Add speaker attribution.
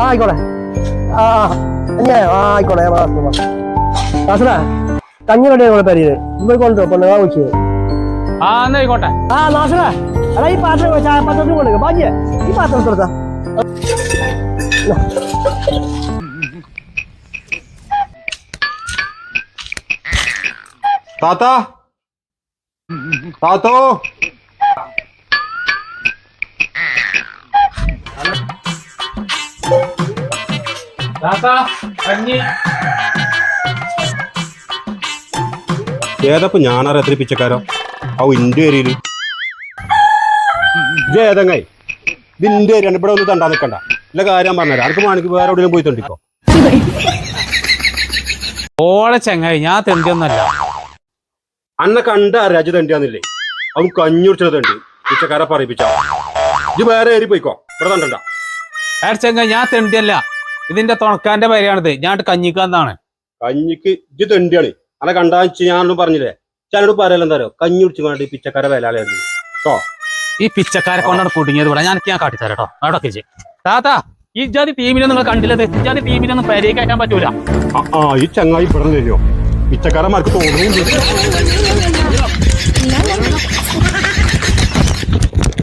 Speaker 1: ആയിക്കോട്ടെ. ആയിക്കോട്ടെ. നാസറ കഞ്ഞി റെഡി ആയിക്കോട്ടെ. പേര് ഇവിടെ കൊണ്ടുപോ പെണ്ണുങ്ങളെ വിളിച്ചത്.
Speaker 2: ആയിക്കോട്ടെ.
Speaker 1: നാസറ അല്ല ഈ പാത്രം പാത്രത്തിൽ കൊണ്ടുവയ്ക്ക. ബാജിയെ ഈ പാത്രം കൊടുത്താ.
Speaker 3: താത്ത താത്തോ ഏതപ്പോ ഞാനറിയാത്തൊരു പിച്ചക്കാരോ ആ ഇന്റെ ഏരിയയില് ഇത് ഏതങ്ങായി ഇത് ഇന്റെ ഏരിയ ഇവിടെ ഒന്ന് തണ്ടാ നിൽക്കണ്ട എല്ലാ കാര്യം പറഞ്ഞുതരാം. ആർക്ക് മാണിക്ക് വേറെ എവിടെയും പോയി തണ്ടിക്കോ.
Speaker 2: ഓളെ ചെങ്ങായി ഞാൻ തെണ്ടിയൊന്നല്ല.
Speaker 3: അന്നെ കണ്ട രാജു തണ്ടിയാന്നില്ലേ അവൻ കഞ്ഞുടിച്ചത് തണ്ടി പിച്ചക്കാരെ പറയിപ്പിച്ച ഇത് വേറെ ഏരി പോയിക്കോ. ഇവിടെ തണ്ടണ്ട.
Speaker 2: ചെങ്ങായി ഞാൻ തെണ്ടിയല്ല. ഇതിന്റെ തുണക്കാന്റെ പേരാണിത്. ഞാൻ കഞ്ഞിക്കാന്നാണ്.
Speaker 3: കഞ്ഞിക്ക് ഇത് തെണ്ടിയാണ്. അല്ല കണ്ടാ ഞാനൊന്നും പറഞ്ഞില്ലേ ഞാനോട് പറയല എന്താ കഞ്ഞി കുടിച്ചു കൊണ്ട് പിച്ചക്കാരെ വിലാളായിരുന്നു കേട്ടോ.
Speaker 2: ഈ പിച്ചക്കാരെ കൊണ്ടാണ് കുടുങ്ങിയത്. ഇവിടെ ഞാൻ കാട്ടിത്തരാം കേട്ടോ. അവിടെ താത്ത ഈ ജാതി ടീമിനെ നിങ്ങൾ കണ്ടില്ലത്. ഈ ജാതി ടീമിനൊന്നും പരിക്ക് കയറ്റാൻ പറ്റൂല.
Speaker 3: ഈ ചങ്ങായി ഇവിടെ തരുമോ പിച്ചക്കാരന്മാർക്ക് തോന്നുന്നു.